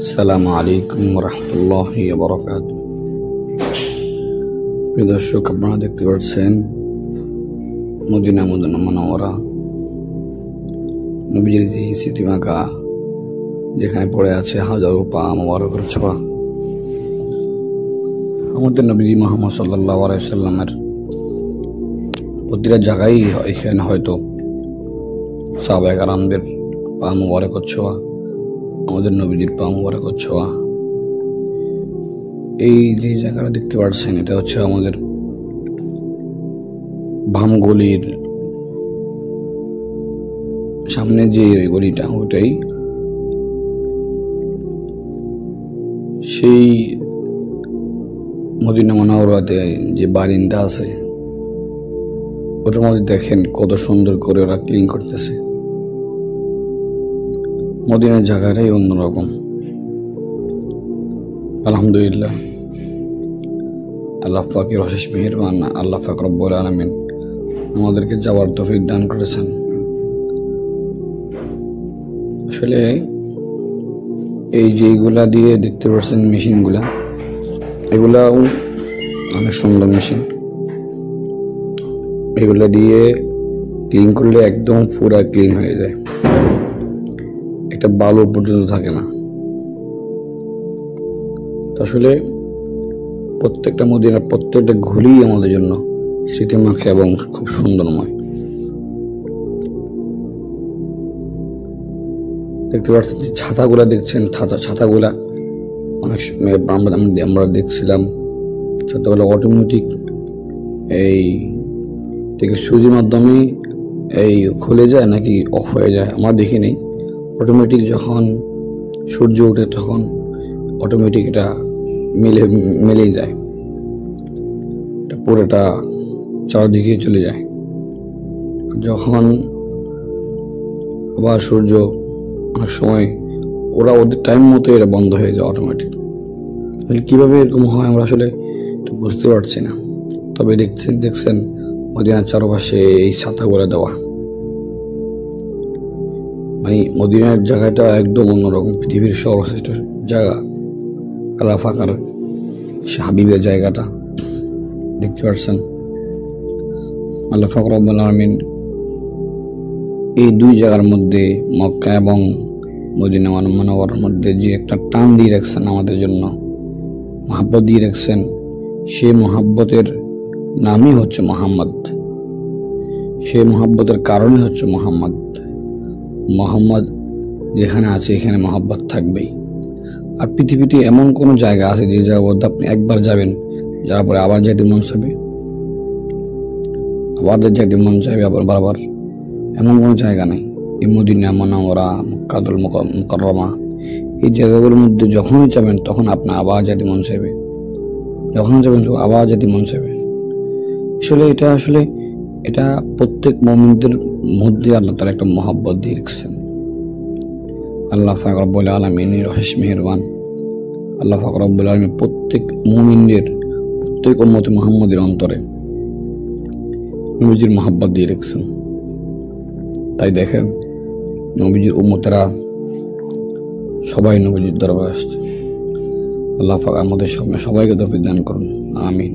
আসসালামু আলাইকুম রহমতুল্লাহি ওয়া বারাকাতুহু। প্রিয় দর্শক, আপনারা দেখতে পাচ্ছেন মদিনা মুনাওয়ারা, নবীজির যে স্মৃতিমাখা যেখানে পড়ে আছে হাজারো পা মোবারকের ছোঁয়া। আমাদের নবীজি মুহাম্মদ সাল্লাল্লাহু আলাইহি সাল্লামের প্রতিটা জায়গায় এখানে হয়তো সাহাবায়ে কেরামদের পা মোবারকের ছোঁয়া, আমাদের নবীজির পা মোবারকের ছোঁয়া। এই যে জায়গাটা দেখতে পাচ্ছেন, এটা হচ্ছে আমাদের ভামগলির সামনে যে গলিটা, ওটাই সেই মদিনা মুনাওয়ারাতে যে বারিন্দা আছে, ওটার মধ্যে দেখেন কত সুন্দর করে ওরা ক্লিন করতেছে। মদিনার জায়গাটাই অন্যরকম। আলহামদুলিল্লাহ, আল্লাহ পাকের অশেষ মেহেরবান। আল্লাহ পাক রব্বুল আলামিন আমাদেরকে যাওয়ার তৌফিক দান করেছেন। আসলে এই যেগুলা দিয়ে দেখতে পাচ্ছেন মেশিনগুলা, এগুলাও অনেক সুন্দর মেশিন। এগুলা দিয়ে ক্লিন করলে একদম পুরা ক্লিন হয়ে যায়, একটা বালু পর্যন্ত থাকে না। আসলে প্রত্যেকটা মদিনার প্রত্যেকটা ঘুরি আমাদের জন্য স্মৃতিমাখা এবং খুব সুন্দরময়। দেখতে পাচ্ছেন যে ছাতাগুলা দেখছেন, ছাতাগুলা অনেক আমরা দেখছিলাম ছাতাগুলা অটোমেটিক এই থেকে সুইচের মাধ্যমে এই খুলে যায় নাকি অফ হয়ে যায়, আমার দেখি নেই। অটোমেটিক যখন সূর্য ওঠে তখন অটোমেটিক এটা মিলেই যায়, এটা পুরোটা চারদিকে চলে যায়। যখন আবার সূর্য অনেক সময় ওরা ওদের টাইম মতো এটা বন্ধ হয়ে যায় অটোমেটিক। কিভাবে এরকম হয় আমরা আসলে বুঝতে পারছি না। তবে দেখছেন মদিনার চারপাশে এই ছাতাগুলো দেওয়া, মানে মদিনার জায়গাটা একদম অন্যরকম, পৃথিবীর সর্বশ্রেষ্ঠ জায়গা। আল্লাহ পাকের হাবিবের জায়গাটা দেখতে পাচ্ছেন। আল্লাহ পাক রব্বুল আলামিন এই দুই জায়গার মধ্যে, মক্কা এবং মদিনা মুনাওয়ারার মধ্যে যে একটা টান দিয়ে রাখছেন আমাদের জন্য, মহব্বত দিয়ে রাখছেন, সেই মহব্বতের নামই হচ্ছে মোহাম্মদ। সেই মহব্বতের কারণে হচ্ছে মোহাম্মদ। মোহাম্মদ যেখানে আছে এখানে মহব্বত থাকবেই। আর পৃথিবীতে এমন কোনো জায়গা আছে যে জায়গার মধ্যে আপনি একবার যাবেন, যাওয়ার পরে আবার যেতে মন চাইবে, আবার যেতে মন চাইবে আবার বারবার, এমন কোনো জায়গা নেই। এই মদিনা মুনাওয়ারা, মক্কাতুল মুকাররমা, এই জায়গাগুলোর মধ্যে যখনই যাবেন তখন আপনার আবার যেতে মন চাইবে, যখন যাবেন আবার যেতে মন চাইবে। আসলে এটা প্রত্যেক মুমিনদের মধ্যে আল্লাহ তাআলা একটা মহব্বত দিয়ে রেখেছেন। আল্লাহ পাক রব্বুল আলামিনের অশেষ মেহেরবান। আল্লাহ পাক রব্বুল আলামিন প্রত্যেক মুমিনদের, প্রত্যেক উম্মতে মুহাম্মাদের অন্তরে নবীজির মহব্বত দিয়ে রেখেছেন। তাই দেখেন নবীজির উম্মতেরা সবাই নবীজির দরবারে আসছে। আল্লাহ পাক আমাদের সবাইকে তৌফিক দান করুন, আমিন।